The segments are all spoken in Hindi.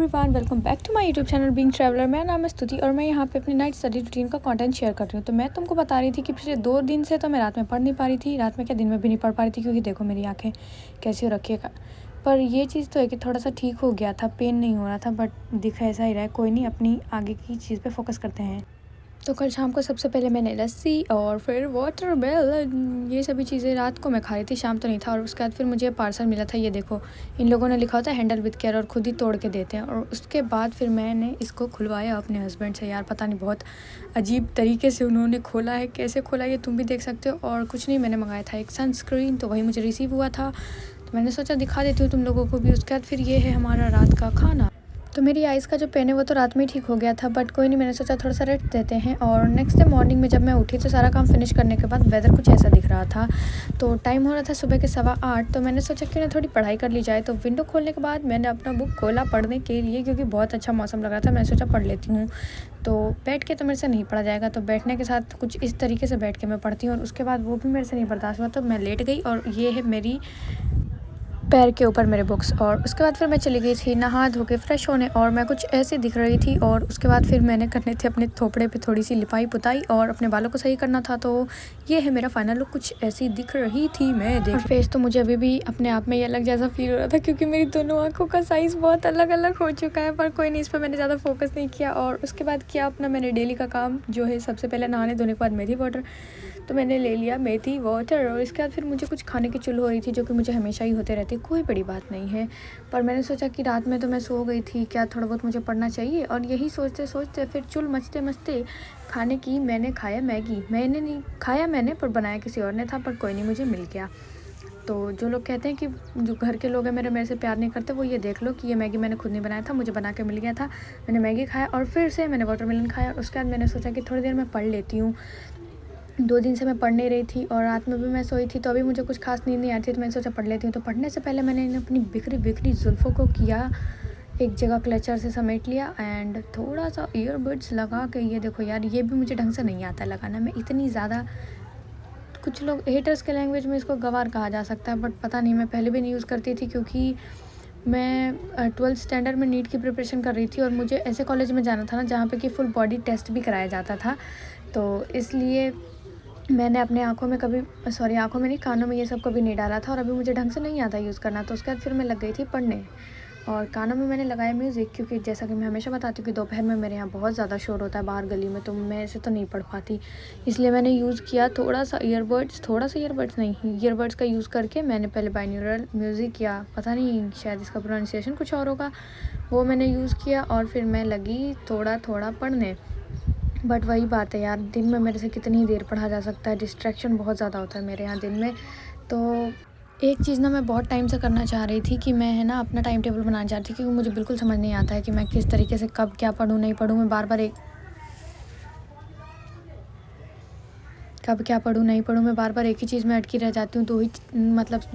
Everyone, welcome back to my YouTube channel being traveller. मेरा नाम है स्तुति और मैं यहाँ पे अपनी नाइट स्टडी रूटीन का कंटेंट शेयर कर रही हूँ। तो मैं तुमको बता रही थी कि पिछले 2 दिन से तो मैं रात में पढ़ नहीं पा रही थी। रात में क्या, दिन में भी नहीं पढ़ पा रही थी, क्योंकि देखो मेरी आंखें कैसी हो रखी है। पर ये चीज़ तो है कि थोड़ा सा ठीक हो गया था, पेन नहीं हो रहा था, बट दिख ऐसा ही रहा है। कोई नहीं, अपनी आगे की चीज़ पर फोकस करते हैं। तो कल शाम को सबसे पहले मैंने लस्सी और फिर वाटर मेलन, ये सभी चीज़ें रात को मैं खा रही थी, शाम तो नहीं था। और उसके बाद फिर मुझे पार्सल मिला था, ये देखो इन लोगों ने लिखा होता है हैंडल विद केयर और खुद ही तोड़ के देते हैं। और उसके बाद फिर मैंने इसको खुलवाया अपने हस्बैंड से। यार पता नहीं, बहुत अजीब तरीके से उन्होंने खोला है, कैसे खोला ये तुम भी देख सकते हो। और कुछ नहीं, मैंने मंगाया था एक सनस्क्रीन, तो वही मुझे रिसीव हुआ था, तो मैंने सोचा दिखा देती हूँ तुम लोगों को भी। उसके बाद फिर ये है हमारा रात का खाना। तो मेरी आइज़ का जो पेन है वो तो रात में ही ठीक हो गया था, बट कोई नहीं, मैंने सोचा थोड़ा सा रेस्ट देते हैं। और नेक्स्ट डे मॉर्निंग में जब मैं उठी तो सारा काम फिनिश करने के बाद वेदर कुछ ऐसा दिख रहा था। तो टाइम हो रहा था सुबह के 8:15, तो मैंने सोचा क्यों ना थोड़ी पढ़ाई कर ली जाए। तो विंडो खोलने के बाद मैंने अपना बुक खोला पढ़ने के लिए, क्योंकि बहुत अच्छा मौसम लग रहा था। मैंने सोचा पढ़ लेती हूँ। तो बैठ के तो मेरे से नहीं पढ़ा जाएगा, तो बैठने के साथ कुछ इस तरीके से बैठ के मैं पढ़ती हूँ। और उसके बाद वो भी मेरे से नहीं बर्दाश्त हुआ, तो मैं लेट गई। और ये है मेरी पैर के ऊपर मेरे बुक्स। और उसके बाद फिर मैं चली गई थी नहा धो के फ्रेश होने, और मैं कुछ ऐसे दिख रही थी। और उसके बाद फिर मैंने करने थे अपने थोपड़े पे थोड़ी सी लिपाई पुताई, और अपने बालों को सही करना था। तो ये है मेरा फाइनल लुक, कुछ ऐसी दिख रही थी मैं देख। और फेस तो मुझे अभी भी अपने आप में ये अलग जैसा फील हो रहा था, क्योंकि मेरी दोनों आँखों का साइज़ बहुत अलग अलग हो चुका है। पर कोई नहीं, इस पर मैंने ज़्यादा फोकस नहीं किया। और उसके बाद किया अपना मैंने डेली का काम, जो है सबसे पहले नहाने धोने के बाद मेथी वाटर। तो मैंने ले लिया मेथी वाटर। और इसके बाद फिर मुझे कुछ खाने की चुल हो रही थी, जो कि मुझे हमेशा ही होते रहती है, कोई बड़ी बात नहीं है। पर मैंने सोचा कि रात में तो मैं सो गई थी, क्या थोड़ा बहुत मुझे पढ़ना चाहिए। और यही सोचते सोचते फिर चुल मचते मचते खाने की मैंने खाया मैगी। मैंने नहीं खाया मैंने, पर बनाया किसी और ने था, पर कोई नहीं, मुझे मिल गया। तो जो लोग कहते हैं कि जो घर के लोग हैं मेरे से प्यार नहीं करते, वो ये देख लो कि ये मैगी मैंने खुद नहीं बनाया था, मुझे बना के मिल गया था। मैंने मैगी खाया और फिर से मैंने वाटरमेलन खाया। उसके बाद मैंने सोचा कि थोड़ी देर मैं पढ़ लेती हूँ। 2 दिन से मैं पढ़ नहीं रही थी, और रात में भी मैं सोई थी, तो अभी मुझे कुछ खास नींद नहीं आती थी, तो मैंने सोचा पढ़ लेती हूँ। तो पढ़ने से पहले मैंने अपनी बिखरी बिखरी जुल्फ़ों को किया एक जगह, क्लचर से समेट लिया। एंड थोड़ा सा ईयरबड्स लगा के, ये देखो यार, ये भी मुझे ढंग से नहीं आता लगाना। मैं इतनी ज़्यादा, कुछ लोग हेटर्स के लैंग्वेज में इसको गंवार कहा जा सकता है, बट पता नहीं, मैं पहले भी नहीं यूज़ करती थी, क्योंकि मैं 12th स्टैंडर्ड में नीट की प्रिपरेशन कर रही थी। और मुझे ऐसे कॉलेज में जाना था ना, जहाँ पे कि फुल बॉडी टेस्ट भी कराया जाता था। तो इसलिए मैंने अपने आँखों में आँखों में नहीं, कानों में ये सब कभी नहीं डाला था। और अभी मुझे ढंग से नहीं आता यूज़ करना। तो उसके बाद फिर मैं लग गई थी पढ़ने, और कानों में मैंने लगाया म्यूज़िक, क्योंकि जैसा कि मैं हमेशा बताती हूँ कि दोपहर में मेरे यहाँ बहुत ज़्यादा शोर होता है बाहर गली में, तो मैं ऐसे तो नहीं पढ़ पाती। इसलिए मैंने यूज़ किया थोड़ा सा ईयरबड्स नहीं, ईयरबड्स का यूज़ करके मैंने पहले बाइन्यूरल म्यूज़िक, या पता नहीं शायद इसका प्रोनाउंसिएशन कुछ और होगा, वो मैंने यूज़ किया। और फिर मैं लगी थोड़ा थोड़ा पढ़ने। बट वही बात है यार, दिन में मेरे से कितनी ही देर पढ़ा जा सकता है, डिस्ट्रैक्शन बहुत ज़्यादा होता है मेरे यहाँ दिन में। तो एक चीज़ ना मैं बहुत टाइम से करना चाह रही थी, कि मैं है ना अपना टाइम टेबल बनाना चाहती थी, क्योंकि मुझे बिल्कुल समझ नहीं आता है कि मैं किस तरीके से कब क्या पढूँ नहीं पढूँ। मैं बार बार एक ही चीज़ में अटकी रह जाती हूँ। 2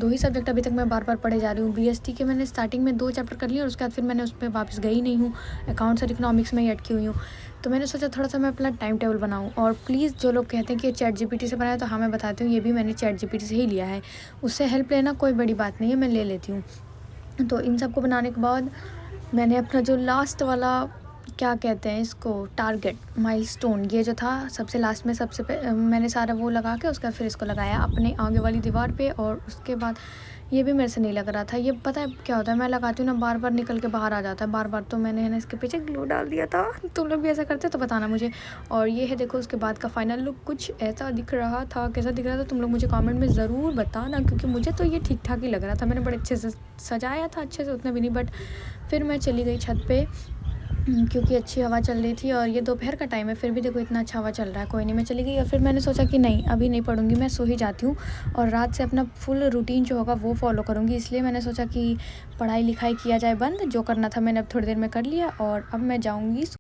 ही सब्जेक्ट अभी तक मैं बार बार पढ़े जा रही हूँ। बीएसटी के मैंने स्टार्टिंग में 2 चैप्टर कर लिए, और उसके बाद फिर मैंने उस पर वापस गई नहीं हूँ। अकाउंट्स और इकोनॉमिक्स में ही अटकी हुई हूँ। तो मैंने सोचा थोड़ा सा मैं अपना टाइम टेबल बनाऊँ। और प्लीज़, जो लोग कहते हैं कि ये चैट जीपीटी से बनाया, तो हाँ मैं बताती हूँ, ये भी मैंने चैट जीपीटी से ही लिया है। उससे हेल्प लेना कोई बड़ी बात नहीं है, मैं ले लेती हूँ। तो इन सब को बनाने के बाद मैंने अपना जो लास्ट वाला, क्या कहते हैं इसको, टारगेट माइलस्टोन, ये जो था सबसे लास्ट में, मैंने सारा वो लगा के उसका फिर इसको लगाया अपने आगे वाली दीवार पे। और उसके बाद ये भी मेरे से नहीं लग रहा था। ये पता है क्या होता है, मैं लगाती हूँ ना, बार बार निकल के बाहर आ जाता है बार बार। तो मैंने है ना इसके पीछे ग्लू डाल दिया था। तुम लोग भी ऐसा करते तो बताना मुझे। और ये है देखो, उसके बाद का फाइनल लुक कुछ ऐसा दिख रहा था। कैसा दिख रहा था तुम लोग मुझे कमेंट में ज़रूर बताना, क्योंकि मुझे तो ये ठीक ठाक ही लग रहा था। मैंने बड़े अच्छे से सजाया था, अच्छे से उतना भी नहीं। बट फिर मैं चली गई छत पे, क्योंकि अच्छी हवा चल रही थी। और ये दोपहर का टाइम है, फिर भी देखो इतना अच्छा हवा चल रहा है। कोई नहीं, मैं चली गई। और फिर मैंने सोचा कि नहीं, अभी नहीं पढ़ूंगी, मैं सो ही जाती हूँ, और रात से अपना फुल रूटीन जो होगा वो फॉलो करूँगी। इसलिए मैंने सोचा कि पढ़ाई लिखाई किया जाए बंद, जो करना था मैंने अब थोड़ी देर में कर लिया, और अब मैं जाऊँगी